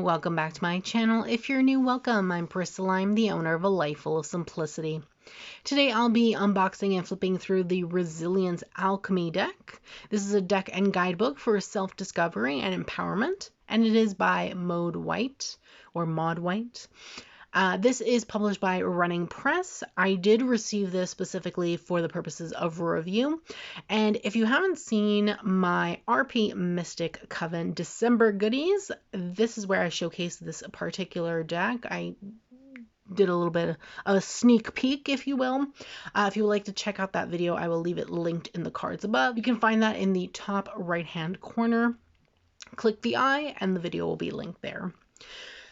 welcome back to my channel. If you're new, welcome. I'm Priscilla. I'm the owner of A Life Full of Simplicity. Today I'll be unboxing and flipping through the Resilience Alchemy deck. This is a deck and guidebook for self-discovery and empowerment, and it is by Maude White, or Maude White. This is published by Running Press. I did receive this specifically for the purposes of review. And if you haven't seen my RP Mystic Coven December goodies, this is where I showcase this particular deck. I did a little bit of a sneak peek, if you will. If you would like to check out that video, I will leave it linked in the cards above. You can find that in the top right-hand corner. Click the eye and the video will be linked there.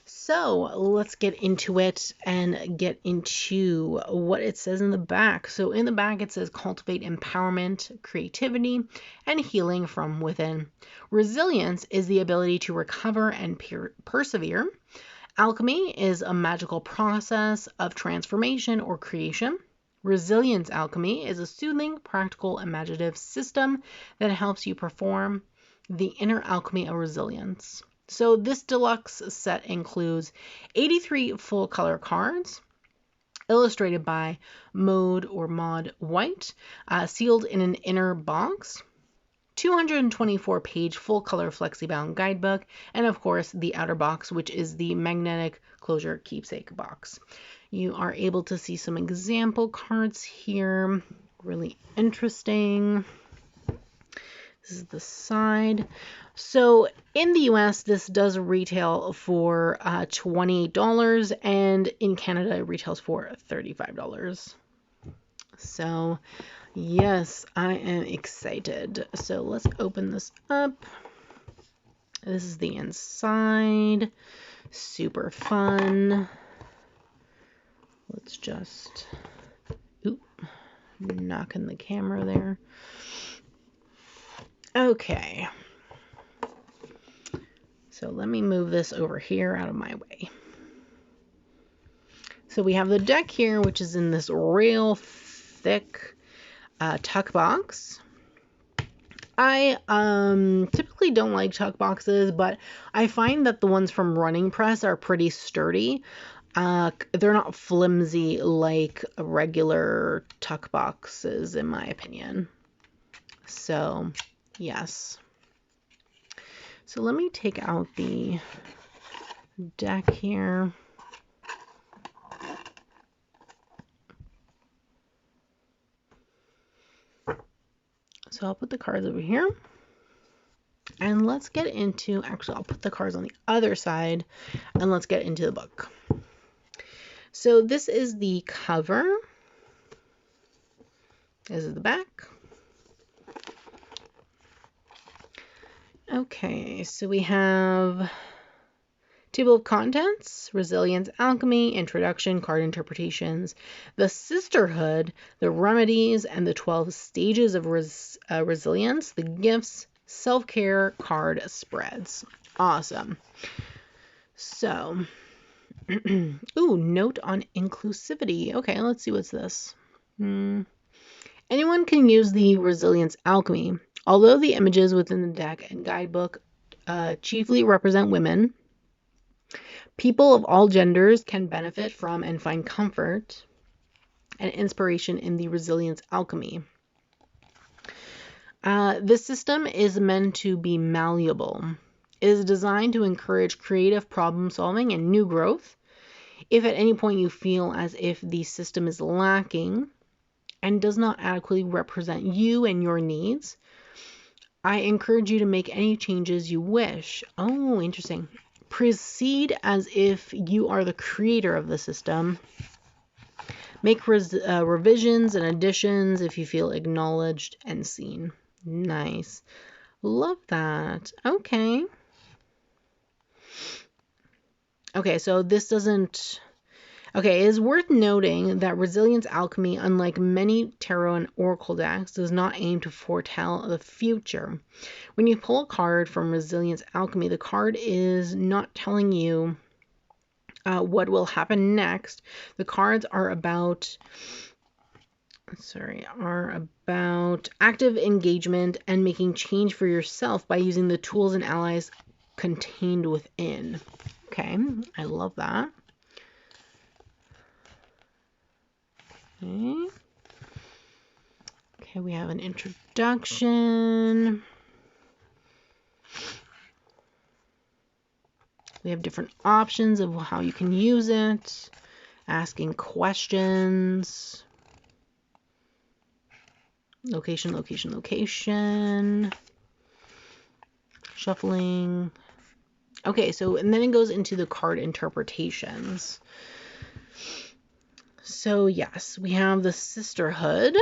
So let's get into it and get into what it says in the back. So in the back it says cultivate empowerment, creativity, and healing from within. Resilience is the ability to recover and persevere. Alchemy is a magical process of transformation or creation. Resilience alchemy is a soothing, practical, imaginative system that helps you perform the inner alchemy of resilience. So this deluxe set includes 83 full color cards, illustrated by Maude White, sealed in an inner box, 224-page full color flexi-bound guidebook, and of course the outer box, which is the magnetic closure keepsake box. You are able to see some example cards here, really interesting. This is the side. So in the US, this does retail for $28, and in Canada, it retails for $35. So yes, I am excited. So let's open this up. This is the inside. Super fun. Let's just, knocking the camera there. Okay, so let me move this over here out of my way. So we have the deck here, which is in this real thick tuck box. I typically don't like tuck boxes, but I find that the ones from Running Press are pretty sturdy. They're not flimsy like regular tuck boxes, in my opinion. So yes. So let me take out the deck here. So I'll put the cards over here. And let's get into, actually I'll put the cards on the other side and let's get into the book. So this is the cover. This is the back. Okay, so we have table of contents, resilience, alchemy, introduction, card interpretations, the sisterhood, the remedies, and the 12 stages of resilience, the gifts, self-care, card spreads. Awesome. So, ooh, note on inclusivity. Okay, let's see what's this. Anyone can use the resilience alchemy. Although the images within the deck and guidebook chiefly represent women, people of all genders can benefit from and find comfort and inspiration in the resilience alchemy. This system is meant to be malleable. It is designed to encourage creative problem solving and new growth. If at any point you feel as if the system is lacking and does not adequately represent you and your needs, I encourage you to make any changes you wish. Oh, interesting. Proceed as if you are the creator of the system. Make revisions and additions if you feel acknowledged and seen. Nice. Love that. Okay. Okay, so this doesn't... Okay, it is worth noting that Resilience Alchemy, unlike many tarot and oracle decks, does not aim to foretell the future. When you pull a card from Resilience Alchemy, the card is not telling you what will happen next. The cards are about active engagement and making change for yourself by using the tools and allies contained within. Okay, I love that. Okay. Okay, we have an introduction. We have different options of how you can use it. Asking questions. Location, location, location. Shuffling. Okay, so, and then it goes into the card interpretations. So, yes, we have the sisterhood.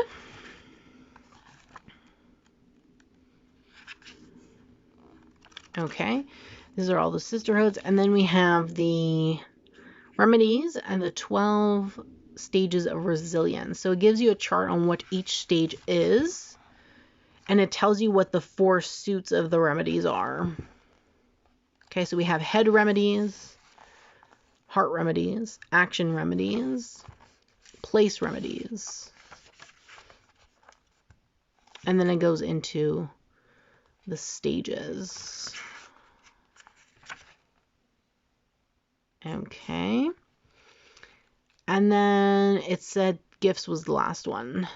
Okay, these are all the sisterhoods. And then we have the remedies and the 12 stages of resilience. So it gives you a chart on what each stage is, and it tells you what the 4 suits of the remedies are. Okay, so we have head remedies, heart remedies, action remedies, place remedies. And then it goes into the stages. Okay. And then it said gifts was the last one.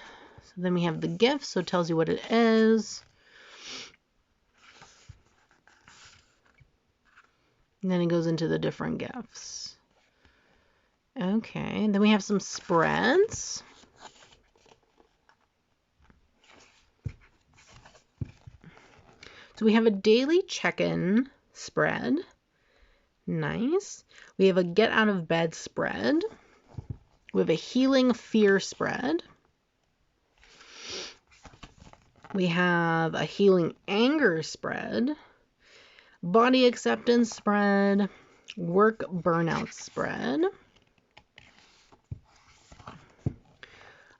So then we have the gifts, so it tells you what it is. And then it goes into the different gifts. Okay, then we have some spreads. So we have a daily check-in spread. Nice. We have a get out of bed spread. We have a healing fear spread. We have a healing anger spread. Body acceptance spread. Work burnout spread.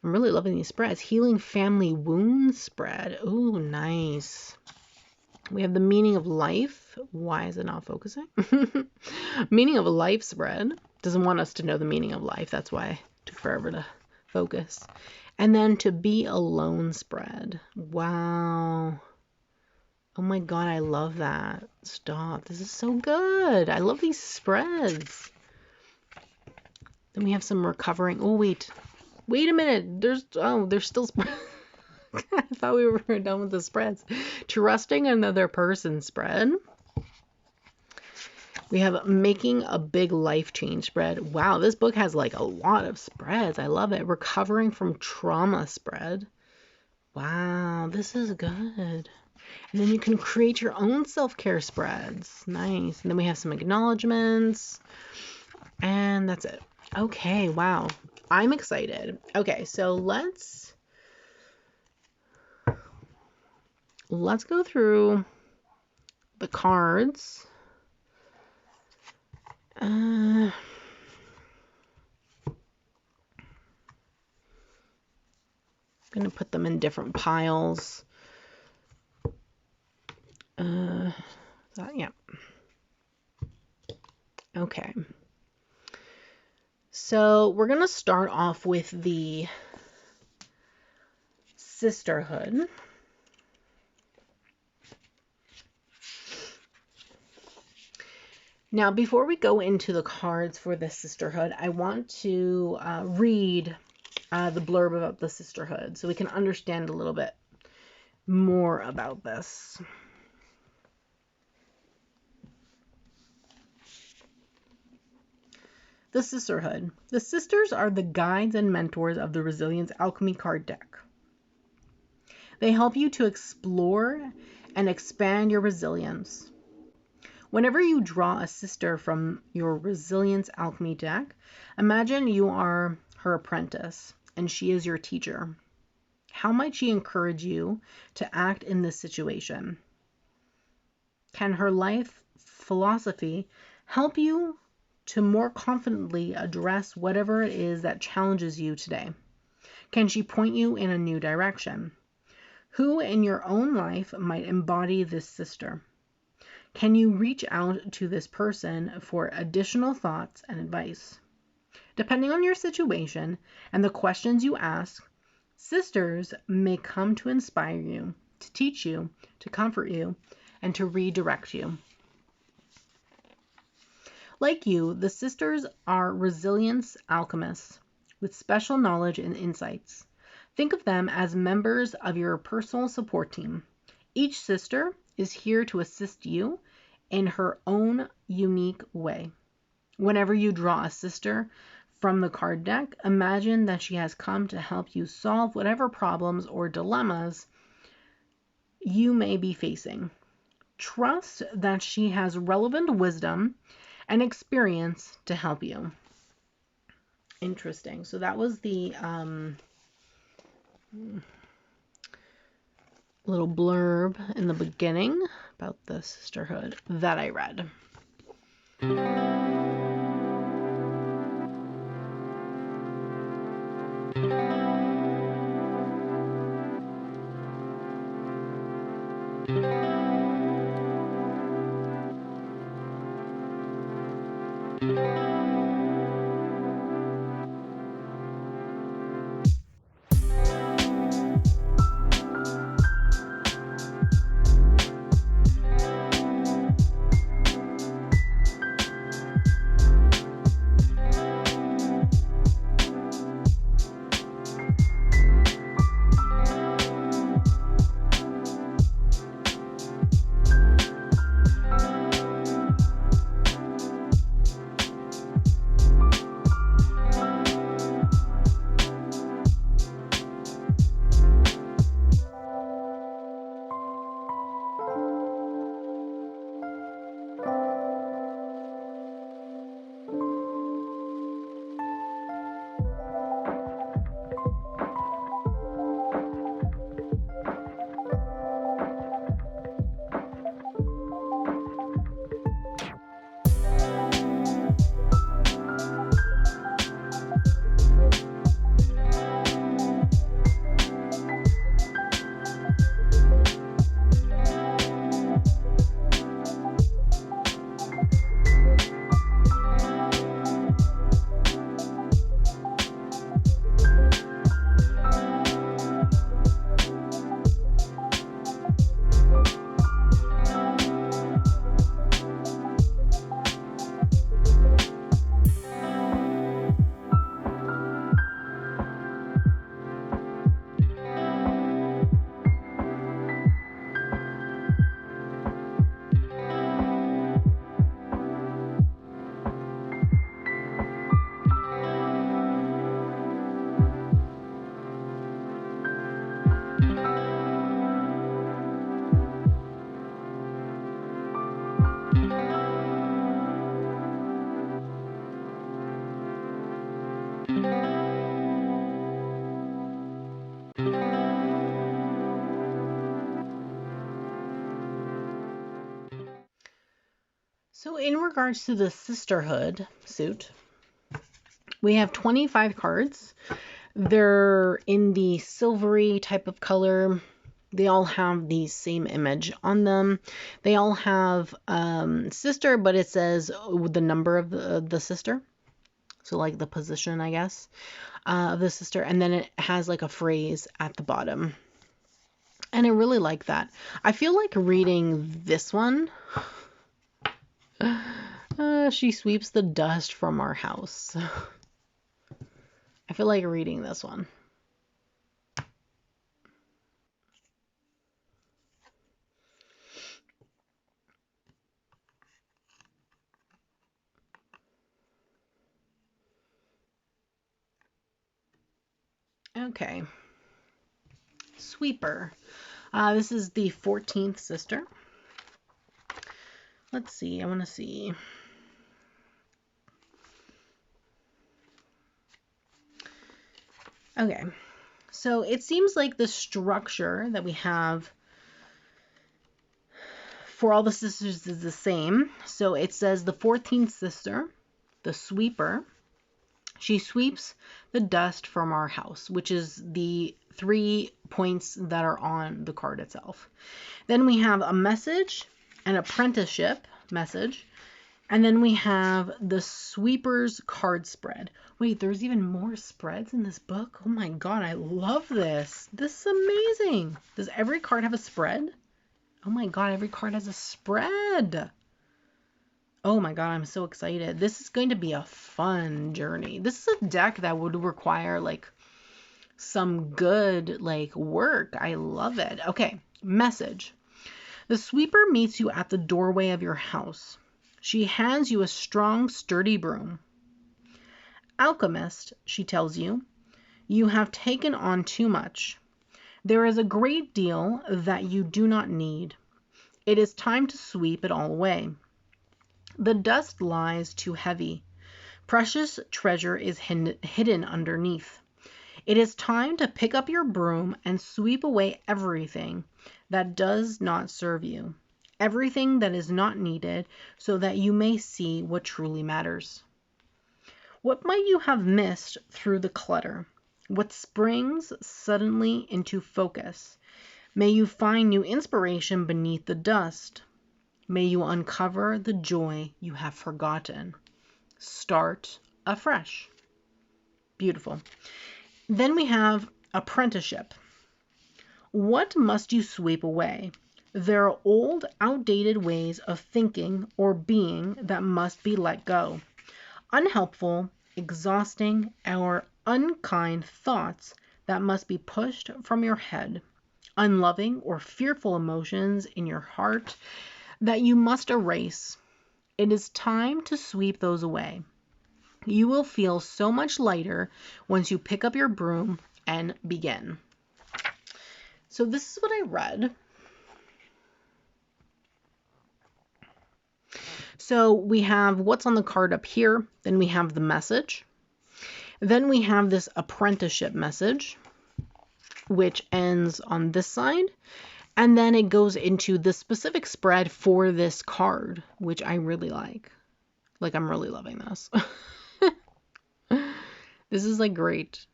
I'm really loving these spreads. Healing family wound spread. Ooh, nice. We have the meaning of life. Why is it not focusing? Meaning of life spread. Doesn't want us to know the meaning of life. That's why it took forever to focus. And then to be alone spread. Wow. Oh my God, I love that. Stop. This is so good. I love these spreads. Then we have some recovering. Oh, wait. Wait a minute. There's still spreads. I thought we were done with the spreads. Trusting another person spread. We have making a big life change spread. Wow, this book has like a lot of spreads. I love it. Recovering from trauma spread. Wow, this is good. And then you can create your own self-care spreads. Nice. And then we have some acknowledgements. And that's it. Okay, wow. I'm excited. Okay, so let's go through the cards. I'm going to put them in different piles. Yeah. Okay. So we're going to start off with the sisterhood. Now, before we go into the cards for the sisterhood, I want to read the blurb about the sisterhood so we can understand a little bit more about this. The sisterhood. The sisters are the guides and mentors of the Resilience Alchemy card deck. They help you to explore and expand your resilience. Whenever you draw a sister from your Resilience Alchemy deck, imagine you are her apprentice and she is your teacher. How might she encourage you to act in this situation? Can her life philosophy help you to more confidently address whatever it is that challenges you today? Can she point you in a new direction? Who in your own life might embody this sister? Can you reach out to this person for additional thoughts and advice? Depending on your situation and the questions you ask, sisters may come to inspire you, to teach you, to comfort you, and to redirect you. Like you, the sisters are resilience alchemists with special knowledge and insights. Think of them as members of your personal support team. Each sister is here to assist you in her own unique way. Whenever you draw a sister from the card deck, imagine that she has come to help you solve whatever problems or dilemmas you may be facing. Trust that she has relevant wisdom and experience to help you. Interesting. So that was the little blurb in the beginning about the sisterhood that I read. So in regards to the sisterhood suit, we have 25 cards. They're in the silvery type of color. They all have the same image on them. They all have sister, but it says the number of the sister. So like the position, I guess, of the sister. And then it has like a phrase at the bottom. And I really like that. I feel like reading this one. She sweeps the dust from our house. I feel like reading this one. Okay. Sweeper. This is the 14th sister. Let's see. I want to see. Okay. So it seems like the structure that we have for all the sisters is the same. So it says the 14th sister, the sweeper, she sweeps the dust from our house, which is the 3 points that are on the card itself. Then we have a message, an apprenticeship message, and then we have the sweeper's card spread. Wait, there's even more spreads in this book? Oh my god, I love this. This is amazing. Does every card have a spread? Oh my god, every card has a spread. Oh my god, I'm so excited. This is going to be a fun journey. This is a deck that would require like some good like work. I love it. Okay, message. The sweeper meets you at the doorway of your house. She hands you a strong, sturdy broom. Alchemist, she tells you, you have taken on too much. There is a great deal that you do not need. It is time to sweep it all away. The dust lies too heavy. Precious treasure is hidden underneath. It is time to pick up your broom and sweep away everything that does not serve you, everything that is not needed, so that you may see what truly matters. What might you have missed through the clutter? What springs suddenly into focus? May you find new inspiration beneath the dust. May you uncover the joy you have forgotten. Start afresh. Beautiful. Then we have apprenticeship. What must you sweep away? There are old, outdated ways of thinking or being that must be let go. Unhelpful, exhausting, or unkind thoughts that must be pushed from your head. Unloving or fearful emotions in your heart that you must erase. It is time to sweep those away. You will feel so much lighter once you pick up your broom and begin. So this is what I read. So we have what's on the card up here. Then we have the message. Then we have this apprenticeship message, which ends on this side. And then it goes into the specific spread for this card, which I really like. Like, I'm really loving this. This is like great.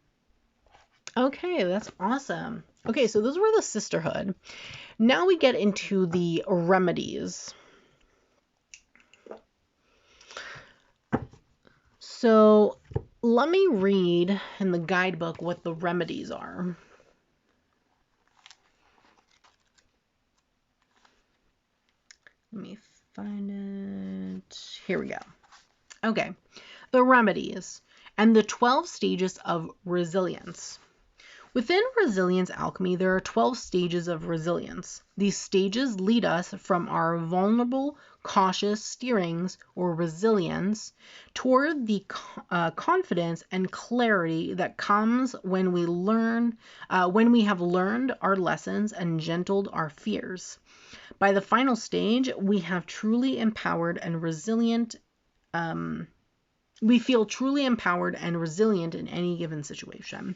Okay, that's awesome. Okay, so those were the sisterhood. Now we get into the remedies. So let me read in the guidebook what the remedies are. Let me find it. Here we go. Okay, the remedies and the 12 stages of resilience. Within resilience alchemy, there are 12 stages of resilience. These stages lead us from our vulnerable, cautious steerings or resilience toward the confidence and clarity that comes when we have learned our lessons and gentled our fears. By the final stage, we have truly empowered and resilient. We feel truly empowered and resilient in any given situation.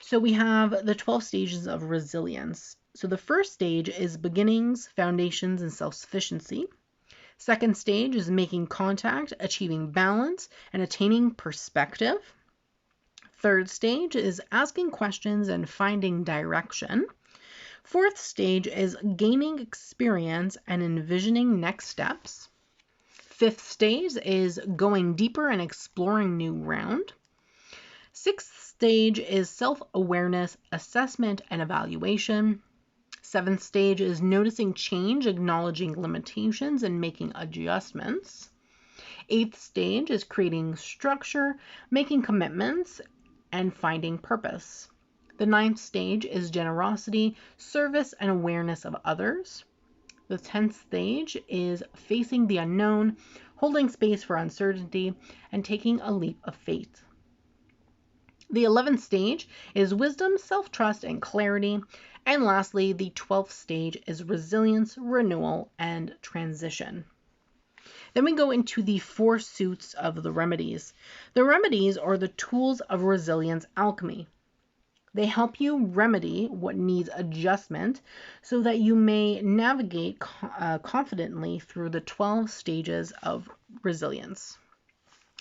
So we have the 12 stages of resilience. So the first stage is beginnings, foundations, and self-sufficiency. Second stage is making contact, achieving balance, and attaining perspective. Third stage is asking questions and finding direction. Fourth stage is gaining experience and envisioning next steps. Fifth stage is going deeper and exploring new ground. Sixth stage is self-awareness, assessment, and evaluation. Seventh stage is noticing change, acknowledging limitations, and making adjustments. Eighth stage is creating structure, making commitments, and finding purpose. The ninth stage is generosity, service, and awareness of others. The 10th stage is facing the unknown, holding space for uncertainty, and taking a leap of faith. The 11th stage is wisdom, self-trust, and clarity. And lastly, the 12th stage is resilience, renewal, and transition. Then we go into the 4 suits of the remedies. The remedies are the tools of resilience alchemy. They help you remedy what needs adjustment so that you may navigate confidently through the 12 stages of resilience.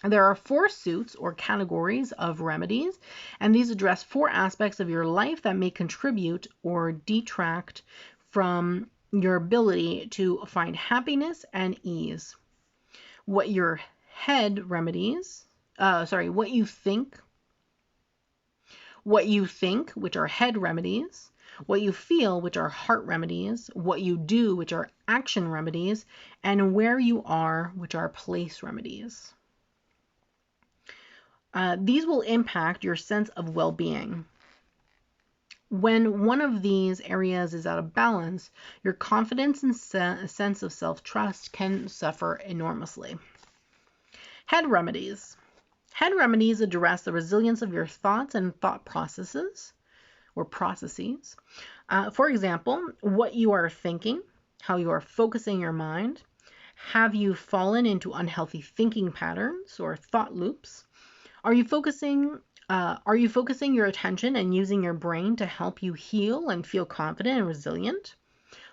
There are 4 suits or categories of remedies, and these address 4 aspects of your life that may contribute or detract from your ability to find happiness and ease. What you think, which are head remedies, what you feel, which are heart remedies, what you do, which are action remedies, and where you are, which are place remedies. These will impact your sense of well-being. When one of these areas is out of balance, your confidence and sense of self-trust can suffer enormously. Head remedies. Head remedies address the resilience of your thoughts and thought processes or processes. For example, what you are thinking, how you are focusing your mind. Have you fallen into unhealthy thinking patterns or thought loops? Are you focusing your attention and using your brain to help you heal and feel confident and resilient?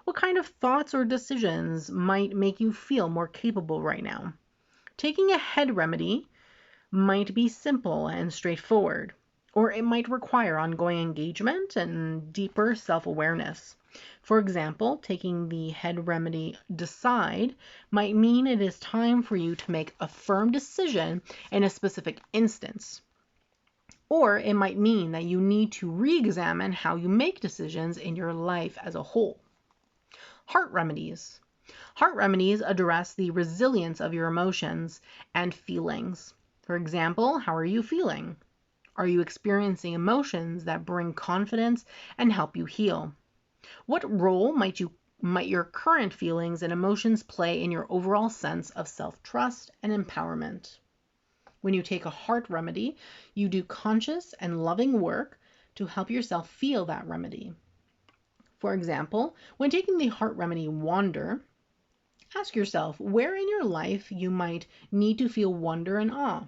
What kind of thoughts or decisions might make you feel more capable right now? Taking a head remedy might be simple and straightforward, or it might require ongoing engagement and deeper self-awareness. For example, taking the head remedy decide might mean it is time for you to make a firm decision in a specific instance. Or it might mean that you need to re-examine how you make decisions in your life as a whole. Heart remedies. Heart remedies address the resilience of your emotions and feelings. For example, how are you feeling? Are you experiencing emotions that bring confidence and help you heal? What role might your current feelings and emotions play in your overall sense of self-trust and empowerment? When you take a heart remedy, you do conscious and loving work to help yourself feel that remedy. For example, when taking the heart remedy wander, ask yourself where in your life you might need to feel wonder and awe.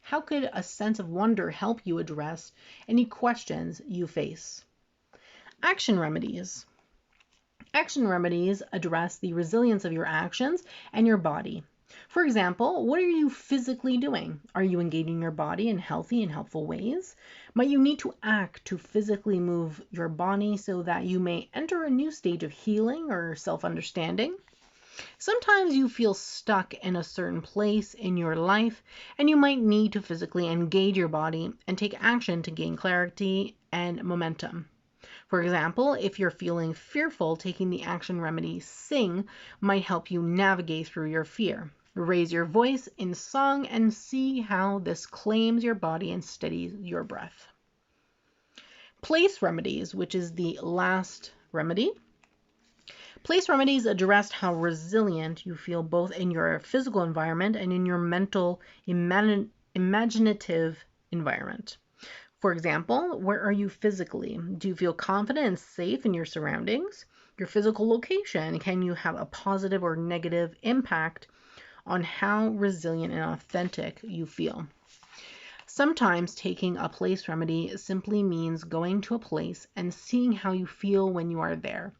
How could a sense of wonder help you address any questions you face? Action remedies. Action remedies address the resilience of your actions and your body. For example, what are you physically doing? Are you engaging your body in healthy and helpful ways? Might you need to act to physically move your body so that you may enter a new stage of healing or self-understanding? Sometimes you feel stuck in a certain place in your life, and you might need to physically engage your body and take action to gain clarity and momentum. For example, if you're feeling fearful, taking the action remedy sing might help you navigate through your fear. Raise your voice in song and see how this claims your body and steadies your breath. Place remedies, which is the last remedy. Place remedies address how resilient you feel both in your physical environment and in your mental, imaginative environment. For example, where are you physically? Do you feel confident and safe in your surroundings? Your physical location, can you have a positive or negative impact on how resilient and authentic you feel? Sometimes taking a place remedy simply means going to a place and seeing how you feel when you are there.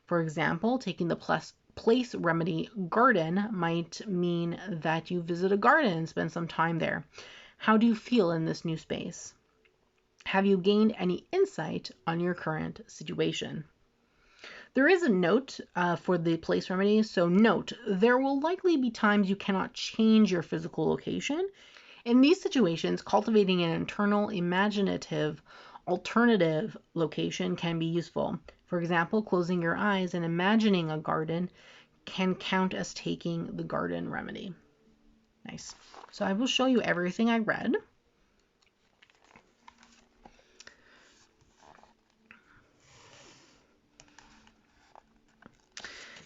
For example, taking the place remedy garden might mean that you visit a garden and spend some time there. How do you feel in this new space? Have you gained any insight on your current situation? There is a note for the place remedy, so note, there will likely be times you cannot change your physical location. In these situations, cultivating an internal, imaginative, alternative location can be useful. For example, closing your eyes and imagining a garden can count as taking the garden remedy. Nice. So I will show you everything I read.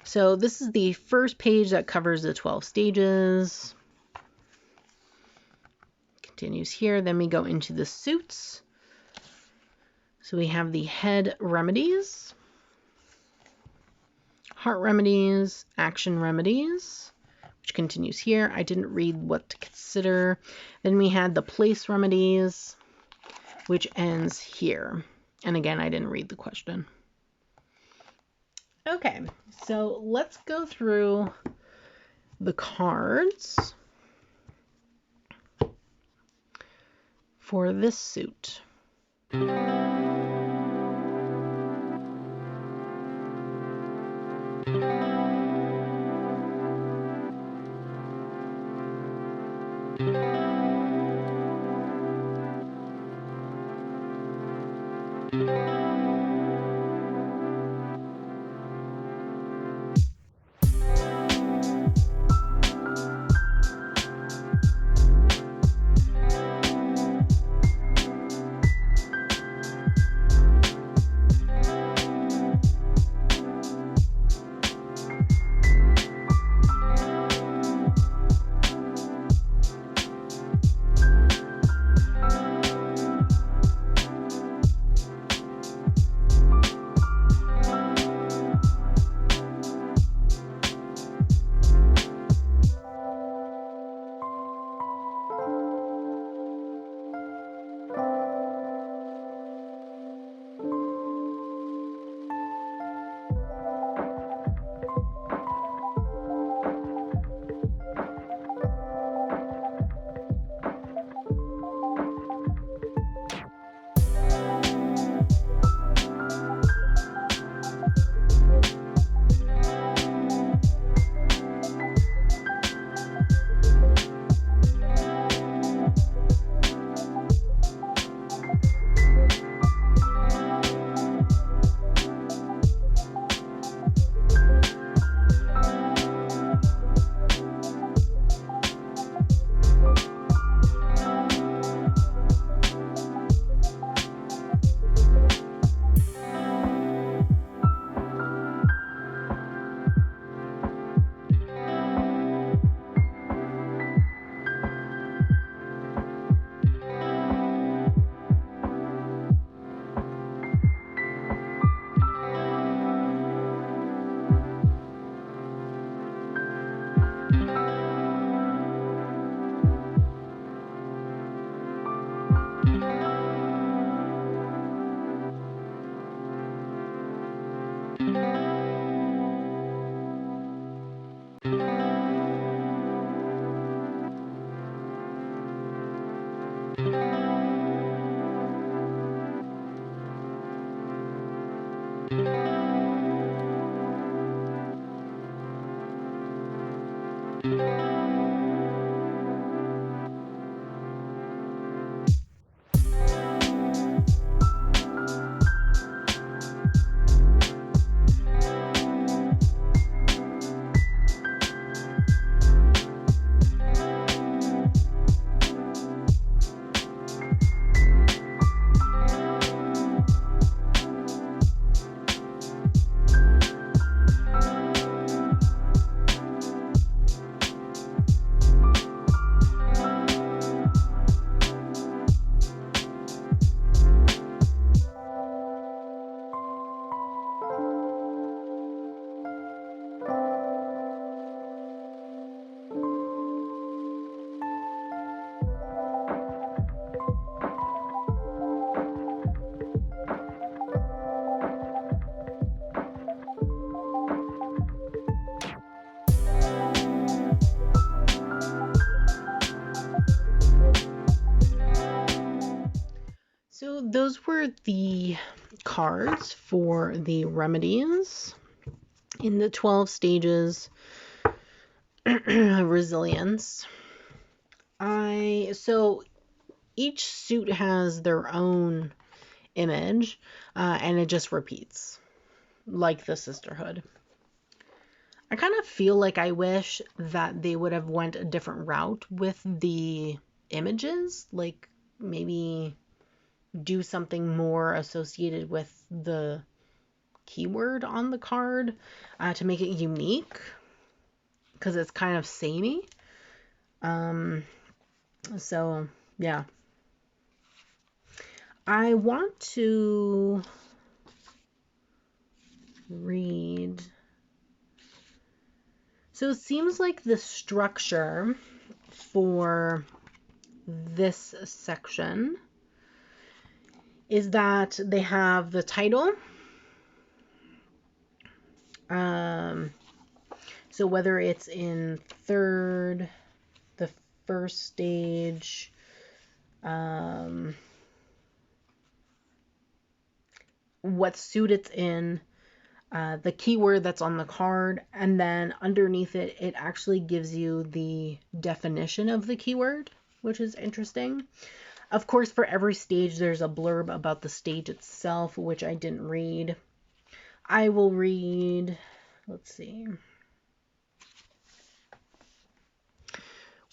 So this is the first page that covers the 12 stages. Continues here. Then we go into the suits. So we have the head remedies, heart remedies, action remedies, which continues here. I didn't read what to consider. Then we had the place remedies, which ends here. And again, I didn't read the question. Okay, so let's go through the cards for this suit. So those were the cards for the remedies in the 12 stages of resilience. So each suit has their own image, and it just repeats, like the sisterhood. I kind of feel like I wish that they would have went a different route with the images, like maybe do something more associated with the keyword on the card to make it unique, because it's kind of samey. So yeah, I want to read. So it seems like the structure for this section is that they have the title. So whether it's in the first stage, what suit it's in, the keyword that's on the card, and then underneath it, it actually gives you the definition of the keyword, which is interesting. Of course, for every stage, there's a blurb about the stage itself, which I didn't read. I will read, let's see.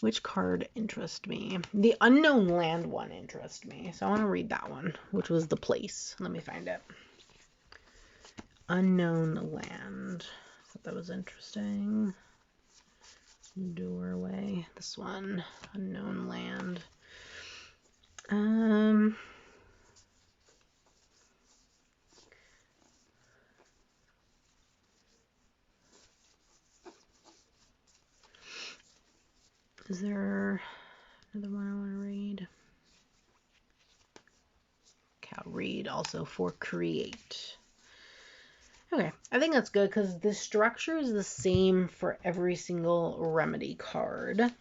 Which card interests me? The unknown land one interests me. So I want to read that one, which was the place. Let me find it. Unknown land. I thought that was interesting. Doorway. This one. Unknown land. Is there another one I want to read? Okay, I'll read also for create. Okay, I think that's good because the structure is the same for every single remedy card.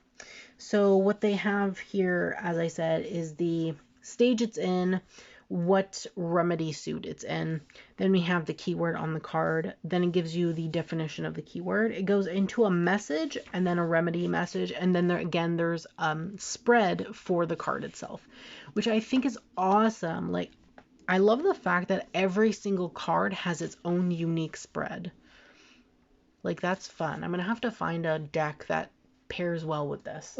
So what they have here, as I said, is the stage it's in, what remedy suit it's in. Then we have the keyword on the card. Then it gives you the definition of the keyword. It goes into a message and then a remedy message. And then there's spread for the card itself, which I think is awesome. Like, I love the fact that every single card has its own unique spread. Like, that's fun. I'm going to have to find a deck that pairs well with this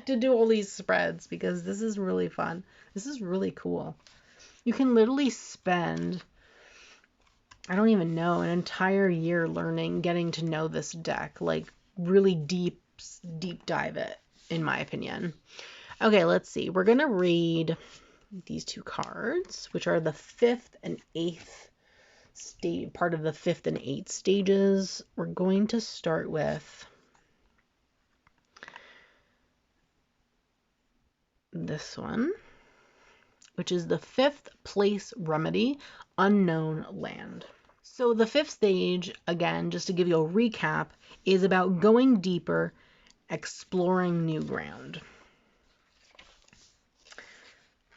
to do all these spreads, because this is really fun. This is really cool. You can literally spend, I don't even know, an entire year learning, getting to know this deck, like really deep dive it, in my opinion. Okay, let's see. We're going to read these two cards, which are the 5th and 8th stage, part of the 5th and 8th stages. We're going to start with this one, which is the 5th place remedy, unknown land. So the fifth stage, again, just to give you a recap, is about going deeper, exploring new ground.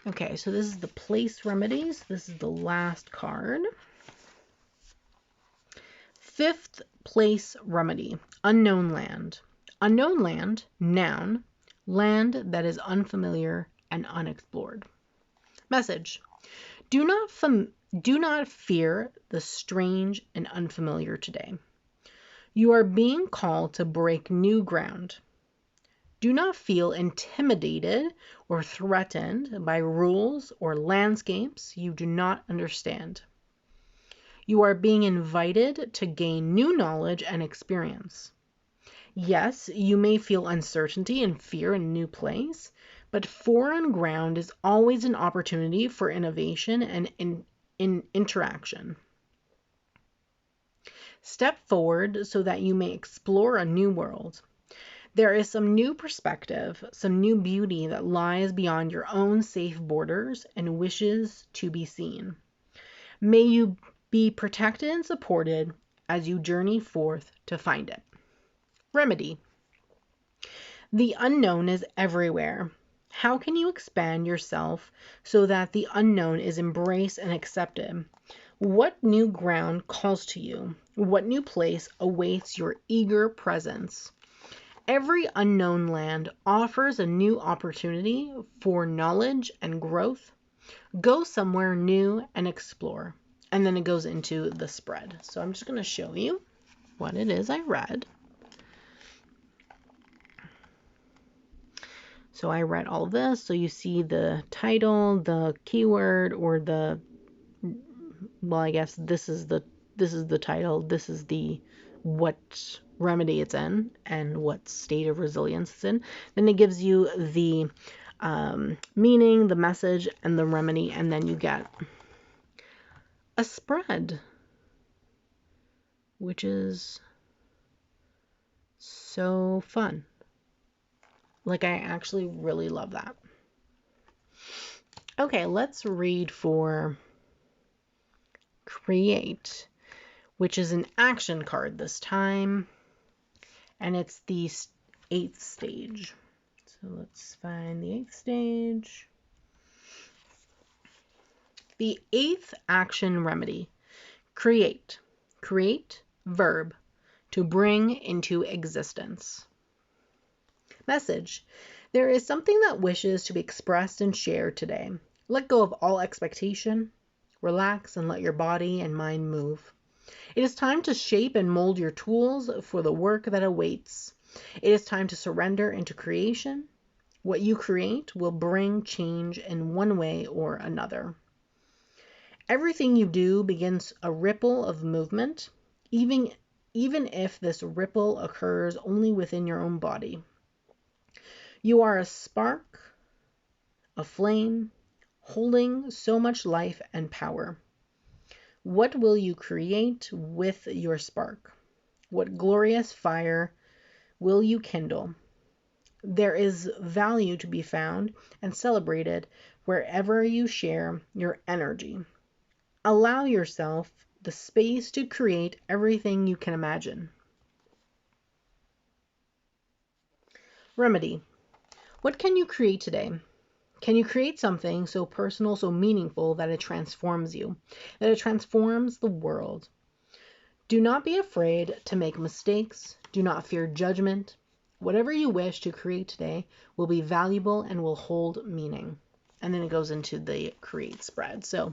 Okay, so this is the place remedies. This is the last card. Fifth place remedy, unknown land. Unknown land, noun, land that is unfamiliar and unexplored. Message: do not fear the strange and unfamiliar today. You are being called to break new ground. Do not feel intimidated or threatened by rules or landscapes you do not understand. You are being invited to gain new knowledge and experience. Yes, you may feel uncertainty and fear in a new place, but foreign ground is always an opportunity for innovation and in interaction. Step forward so that you may explore a new world. There is some new perspective, some new beauty that lies beyond your own safe borders and wishes to be seen. May you be protected and supported as you journey forth to find it. Remedy: the unknown is everywhere. How can you expand yourself so that the unknown is embraced and accepted? What new ground calls to you? What new place awaits your eager presence? Every unknown land offers a new opportunity for knowledge and growth. Go somewhere new and explore. And then it goes into the spread. So I'm just going to show you what it is I read. So I read all of this. So you see the title, the keyword, or the, well, I guess this is the title. This is the what remedy it's in and what state of resilience it's in. Then it gives you the meaning, the message, and the remedy, and then you get a spread, which is so fun. Like, I actually really love that. Okay, let's read for Create, which is an action card this time, and it's the 8th stage. So let's find the 8th stage. The 8th action remedy: create. Create, verb, to bring into existence. Message: there is something that wishes to be expressed and shared today. Let go of all expectation. Relax and let your body and mind move. It is time to shape and mold your tools for the work that awaits. It is time to surrender into creation. What you create will bring change in one way or another. Everything you do begins a ripple of movement, even if this ripple occurs only within your own body. You are a spark, a flame, holding so much life and power. What will you create with your spark? What glorious fire will you kindle? There is value to be found and celebrated wherever you share your energy. Allow yourself the space to create everything you can imagine. Remedy: what can you create today? Can you create something so personal, so meaningful that it transforms you, that it transforms the world? Do not be afraid to make mistakes. Do not fear judgment. Whatever you wish to create today will be valuable and will hold meaning. And then it goes into the create spread. So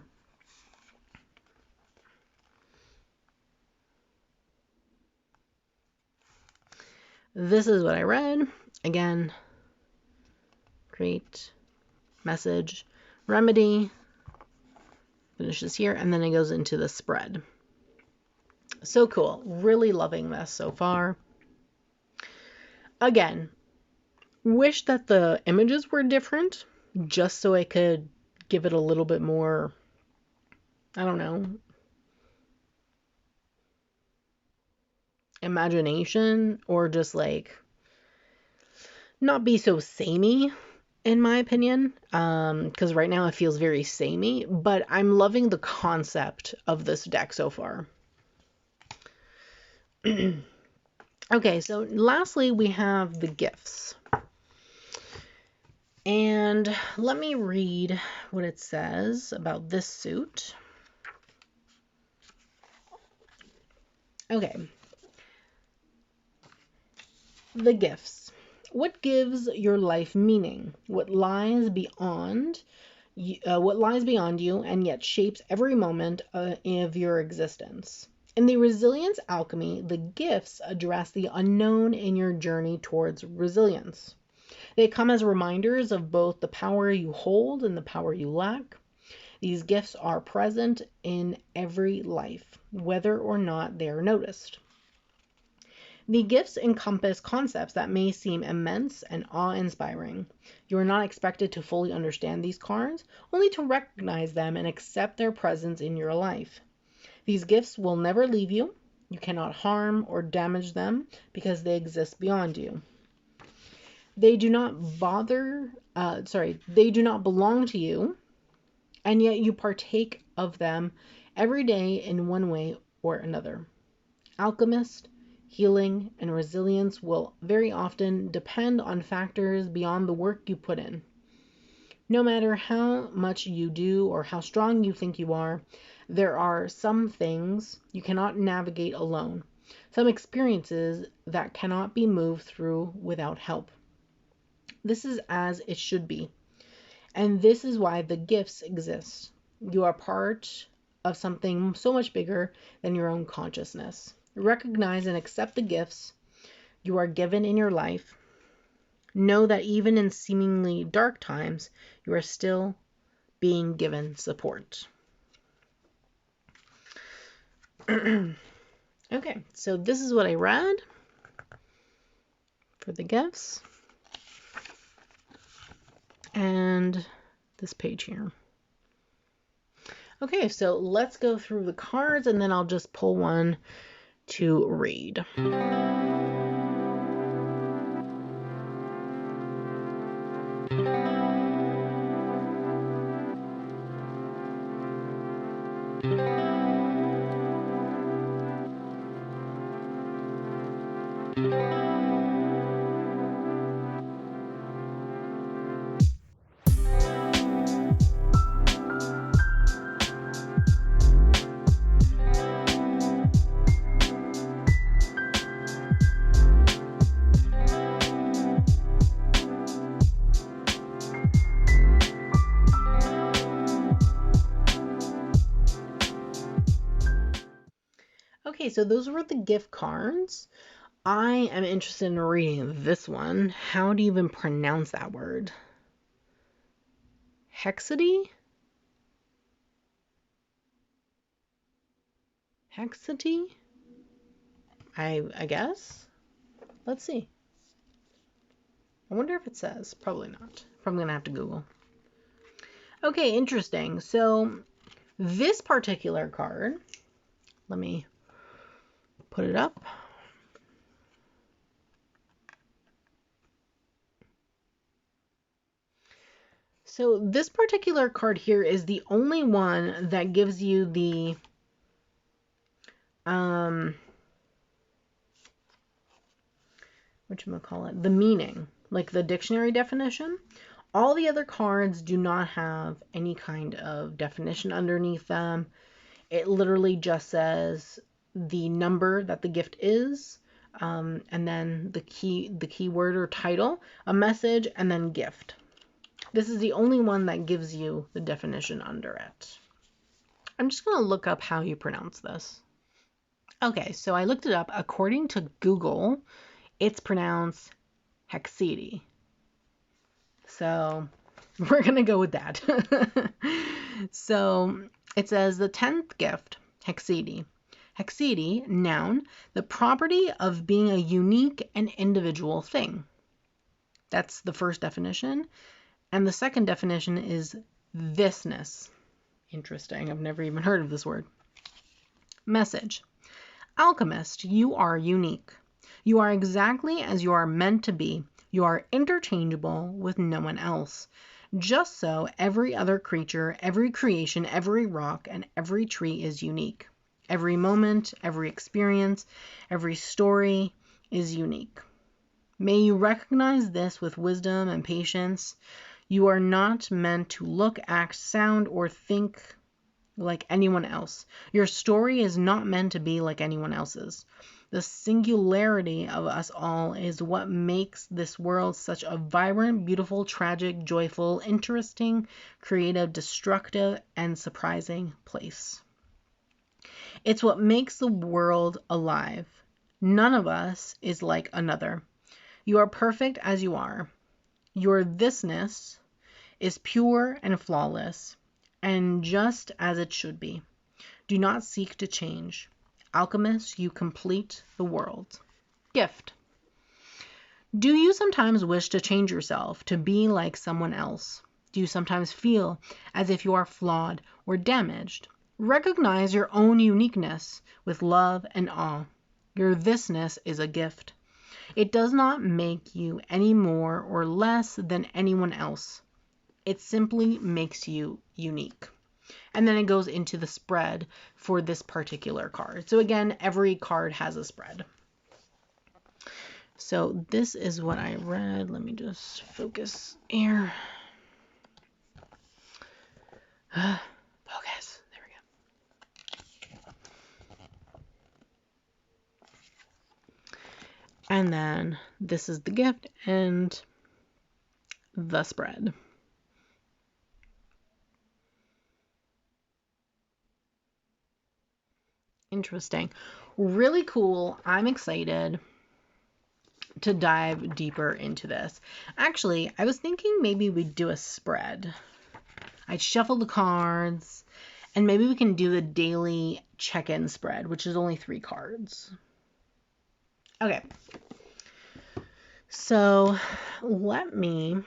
this is what I read. Again, create, message, remedy, finishes here, and then it goes into the spread. So cool. Really loving this so far. Again, wish that the images were different just so I could give it a little bit more, I don't know, imagination, or just like not be so samey, in my opinion, because right now it feels very samey, but I'm loving the concept of this deck so far. Okay, so lastly, we have the gifts. And let me read what it says about this suit. Okay. The gifts. What gives your life meaning? What lies beyond you, and yet shapes every moment of your existence? In the Resilience Alchemy, the gifts address the unknown in your journey towards resilience. They come as reminders of both the power you hold and the power you lack. These gifts are present in every life, whether or not they are noticed. The gifts encompass concepts that may seem immense and awe-inspiring. You are not expected to fully understand these cards, only to recognize them and accept their presence in your life. These gifts will never leave you. You cannot harm or damage them because they exist beyond you. They do not they do not belong to you, and yet you partake of them every day in one way or another. Alchemist, healing, and resilience will very often depend on factors beyond the work you put in. No matter how much you do or how strong you think you are, there are some things you cannot navigate alone, some experiences that cannot be moved through without help. This is as it should be, and this is why the gifts exist. You are part of something so much bigger than your own consciousness. Recognize and accept the gifts you are given in your life. Know that even in seemingly dark times, you are still being given support. Okay, so this is what I read for the gifts. And this page here. Okay, so let's go through the cards and then I'll just pull one to read. Okay, so those were the gift cards. I am interested in reading this one. How do you even pronounce that word? Hexity? Hexity? I guess? Let's see. I wonder if it says. Probably not. Probably going to have to Google. Okay, interesting. So this particular card, let me put it up. So this particular card here is the only one that gives you the whatchamacallit, the meaning, like the dictionary definition. All the other cards do not have any kind of definition underneath them. It literally just says the number that the gift is, and then the keyword or title, a message, and then gift. This is the only one that gives you the definition under it. I'm just going to look up how you pronounce this. Okay, so I looked it up. According to Google, it's pronounced Hexity. So we're going to go with that. So it says the 10th gift, Hexity. Hexity, noun, the property of being a unique and individual thing. That's the first definition. And the second definition is thisness. Interesting. I've never even heard of this word. Message. Alchemist, you are unique. You are exactly as you are meant to be. You are interchangeable with no one else. Just so every other creature, every creation, every rock, and every tree is unique. Every moment, every experience, every story is unique. May you recognize this with wisdom and patience. You are not meant to look, act, sound, or think like anyone else. Your story is not meant to be like anyone else's. The singularity of us all is what makes this world such a vibrant, beautiful, tragic, joyful, interesting, creative, destructive, and surprising place. It's what makes the world alive. None of us is like another. You are perfect as you are. Your thisness is pure and flawless, and just as it should be. Do not seek to change. Alchemist, you complete the world. Gift. Do you sometimes wish to change yourself, to be like someone else? Do you sometimes feel as if you are flawed or damaged? Recognize your own uniqueness with love and awe. Your thisness is a gift. It does not make you any more or less than anyone else. It simply makes you unique. And then it goes into the spread for this particular card. So again, every card has a spread. So this is what I read. Let me just focus here. Focus. There we go. And then this is the gift and the spread. Interesting. Really cool. I'm excited to dive deeper into this. Actually, I was thinking maybe we'd do a spread. I'd shuffle the cards and maybe we can do the daily check-in spread, which is only 3 cards. Okay. So let me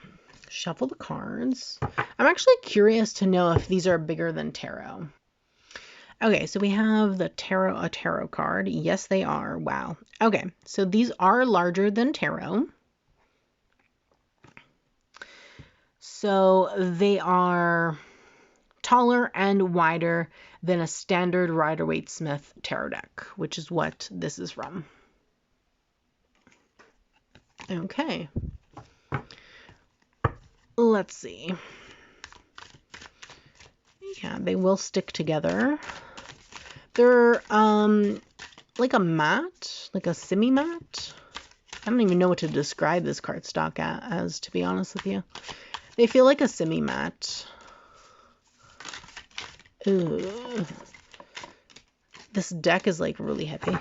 shuffle the cards. I'm actually curious to know if these are bigger than tarot. Okay, so we have a tarot card. Yes, they are. Wow. Okay, so these are larger than tarot. So they are taller and wider than a standard Rider-Waite-Smith tarot deck, which is what this is from. Okay. Let's see. Yeah, they will stick together. They're like a mat, like a semi-mat. I don't even know what to describe this cardstock as, to be honest with you. They feel like a semi-mat. Ooh. This deck is like really heavy.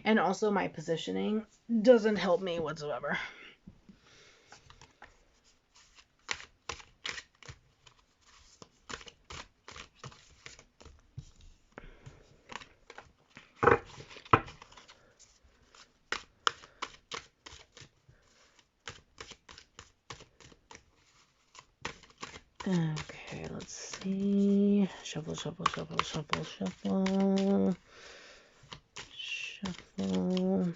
And also my positioning doesn't help me whatsoever. Okay, let's see. Shuffle, shuffle, shuffle, shuffle, shuffle. Shuffle.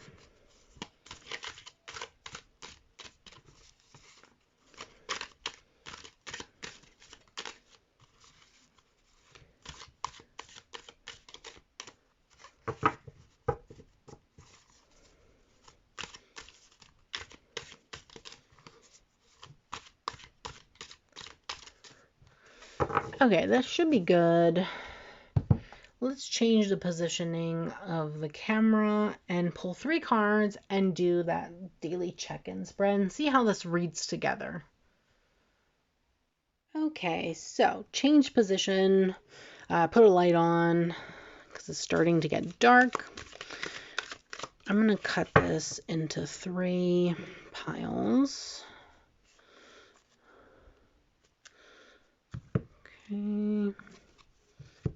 Okay, that should be good. Let's change the positioning of the camera and pull 3 cards and do that daily check-in spread and see how this reads together. Okay, so change position, put a light on because it's starting to get dark. I'm going to cut this into 3 piles. Okay. I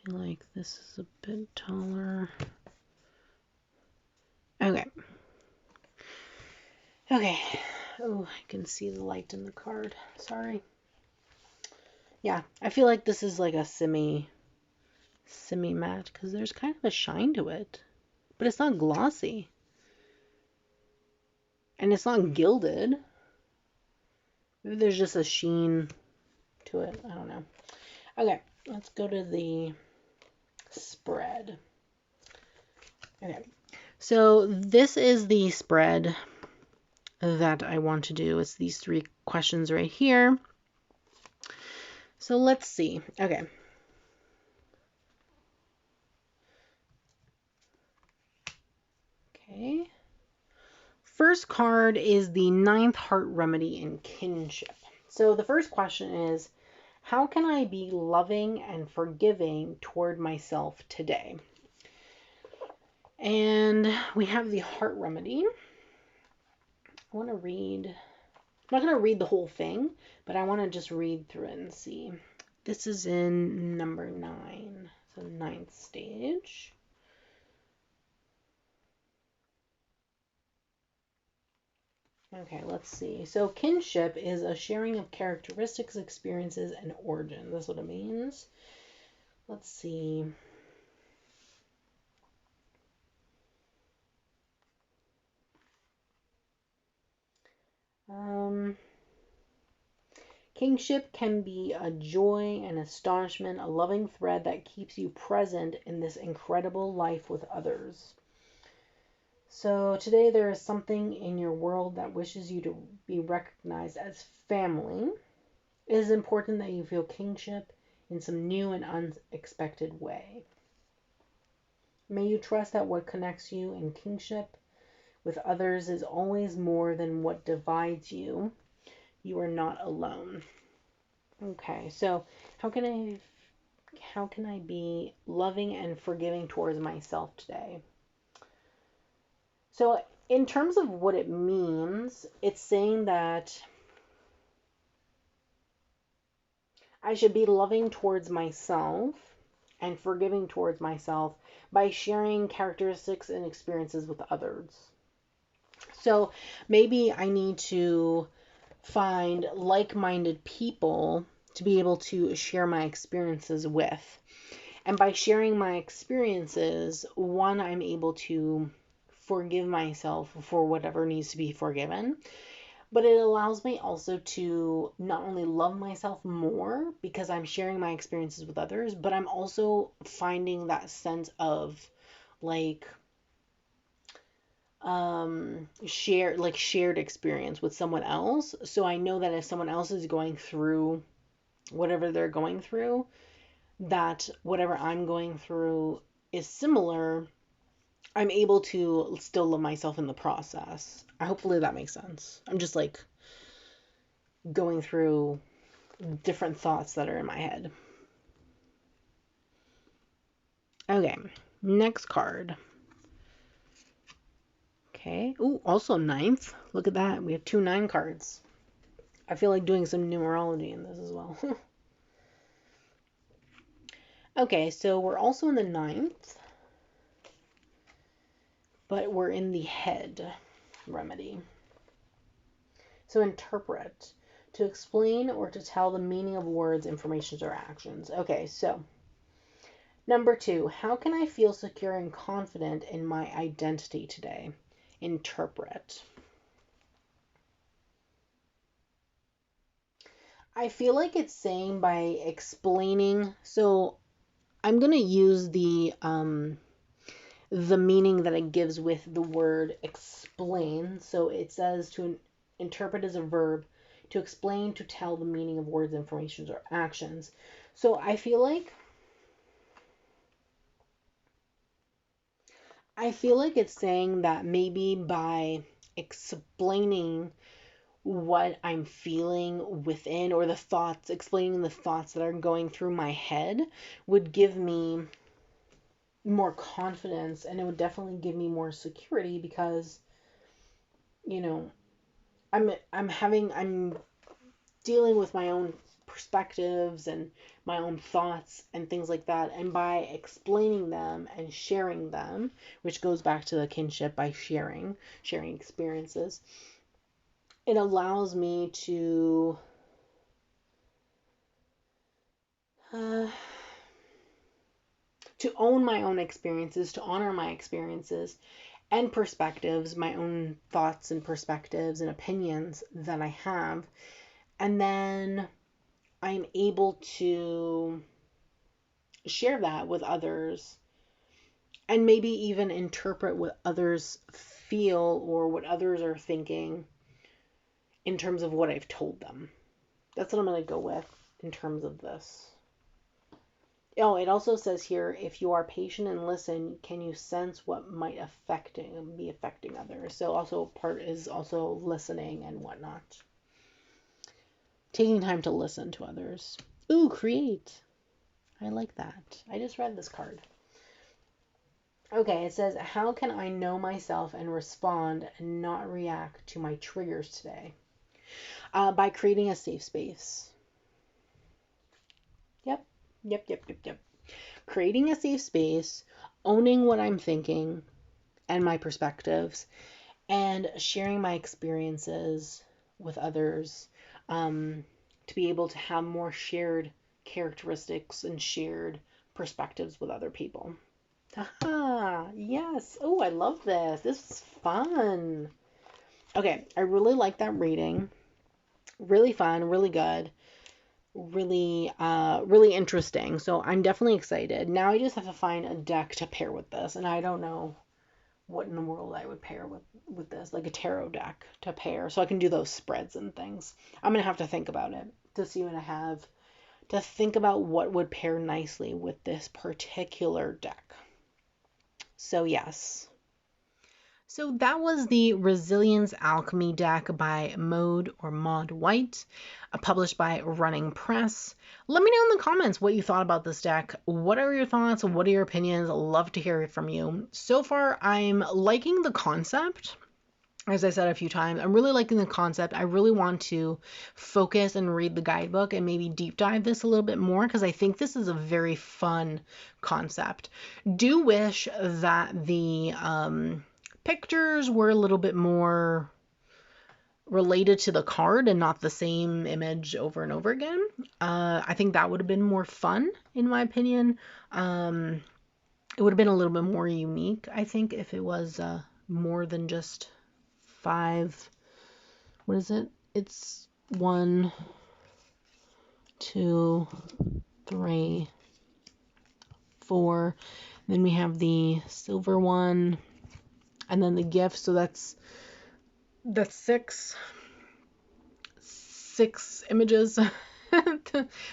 feel like this is a bit taller. Okay. Okay. Oh, I can see the light in the card. Sorry. Yeah, I feel like this is like a semi-matte because there's kind of a shine to it, but it's not glossy. And it's not gilded. Maybe there's just a sheen to it. I don't know. Okay, Let's go to the spread. Okay, so this is the spread that I want to do. It's these 3 questions right here. So let's see. Okay. Okay. First card is the 9th heart remedy in kinship. So the first question is, how can I be loving and forgiving toward myself today? And we have the heart remedy. I want to read, I'm not going to read the whole thing, but I want to just read through it and see. This is in number 9, so 9th stage. Okay, let's see. So kinship is a sharing of characteristics, experiences, and origins. That's what it means. Let's see. Kingship can be a joy and astonishment, a loving thread that keeps you present in this incredible life with others. So today there is something in your world that wishes you to be recognized as family. It is important that you feel kingship in some new and unexpected way. May you trust that what connects you in kingship with others is always more than what divides you. You are not alone. Okay, so how can I be loving and forgiving towards myself today? So in terms of what it means, it's saying that I should be loving towards myself and forgiving towards myself by sharing characteristics and experiences with others. So maybe I need to find like-minded people to be able to share my experiences with. And by sharing my experiences, one, I'm able to forgive myself for whatever needs to be forgiven. But it allows me also to not only love myself more because I'm sharing my experiences with others, but I'm also finding that sense of like shared experience with someone else. So I know that if someone else is going through whatever they're going through, that whatever I'm going through is similar, I'm able to still love myself in the process. Hopefully that makes sense. I'm just like going through different thoughts that are in my head. Okay, next card. Okay. Ooh, also 9th. Look at that. We have 2 9 cards. I feel like doing some numerology in this as well. Okay, so we're also in the 9th, but we're in the head remedy. So interpret. To explain or to tell the meaning of words, informations, or actions. Okay, so number 2, how can I feel secure and confident in my identity today? Interpret. I feel like it's saying by explaining. So I'm going to use the meaning that it gives with the word explain. So it says to interpret as a verb, to explain, to tell the meaning of words, informations, or actions. So I feel like it's saying that maybe by explaining what I'm feeling within, or the thoughts, explaining the thoughts that are going through my head, would give me more confidence, and it would definitely give me more security because, you know, I'm dealing with my own perspectives and my own thoughts and things like that, and by explaining them and sharing them, which goes back to the kinship, by sharing experiences, it allows me to own my own experiences, to honor my experiences and perspectives, my own thoughts and perspectives and opinions that I have. And then I'm able to share that with others, and maybe even interpret what others feel or what others are thinking in terms of what I've told them. That's what I'm going to go with in terms of this. Oh, it also says here, if you are patient and listen, can you sense what might be affecting others? So also part is also listening and whatnot. Taking time to listen to others. Ooh, create. I like that. I just read this card. Okay, it says, how can I know myself and respond and not react to my triggers today? By creating a safe space. Yep. Creating a safe space, owning what I'm thinking and my perspectives, and sharing my experiences with others, to be able to have more shared characteristics and shared perspectives with other people. Haha, yes. Oh, I love this. This is fun. Okay, I really like that reading. Really fun, really good. Really interesting. So I'm definitely excited. Now I just have to find a deck to pair with this, and I don't know what in the world I would pair with this, like a tarot deck to pair, so I can do those spreads and things. I'm gonna have to think about it to see what I have, to think about what would pair nicely with this particular deck. So yes. So that was the Resilience Alchemy deck by Maude White, published by Running Press. Let me know in the comments what you thought about this deck. What are your thoughts? What are your opinions? I'd love to hear it from you. So far, I'm liking the concept. As I said a few times, I'm really liking the concept. I really want to focus and read the guidebook and maybe deep dive this a little bit more, because I think this is a very fun concept. Do wish that the pictures were a little bit more related to the card and not the same image over and over again. I think that would have been more fun, in my opinion. It would have been a little bit more unique, I think, if it was more than just 5. What is it? It's 1, 2, 3, 4. Then we have the silver one, and then the gift. So that's 6 images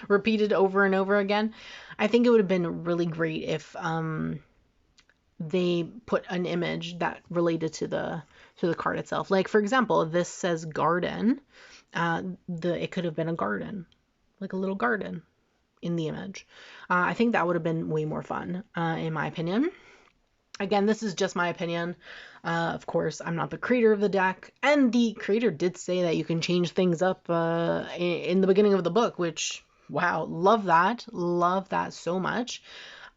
repeated over and over again. I think it would have been really great if they put an image that related to the card itself. Like, for example, this says garden. It could have been a garden, like a little garden in the image. I think that would have been way more fun, in my opinion. Again, this is just my opinion. Of course, I'm not the creator of the deck, and the creator did say that you can change things up in the beginning of the book, which, wow, love that so much.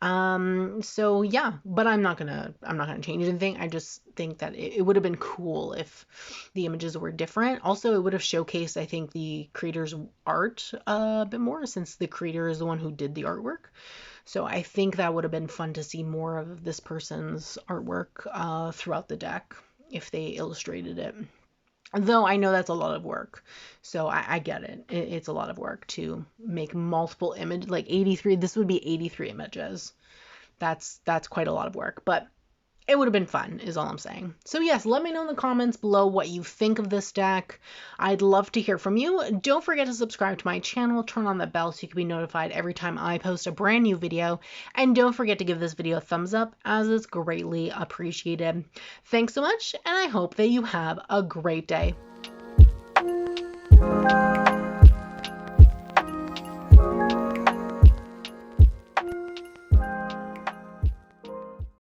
So yeah, but I'm not gonna change anything. I just think that it would have been cool if the images were different. Also, it would have showcased, I think, the creator's art a bit more, since the creator is the one who did the artwork. So I think that would have been fun to see more of this person's artwork throughout the deck if they illustrated it. Though I know that's a lot of work, so I get it. It's a lot of work to make multiple images, like 83. This would be 83 images. That's quite a lot of work, but it would have been fun, is all I'm saying. So yes, let me know in the comments below what you think of this deck. I'd love to hear from you. Don't forget to subscribe to my channel, turn on the bell so you can be notified every time I post a brand new video, and don't forget to give this video a thumbs up, as it's greatly appreciated. Thanks so much, and I hope that you have a great day.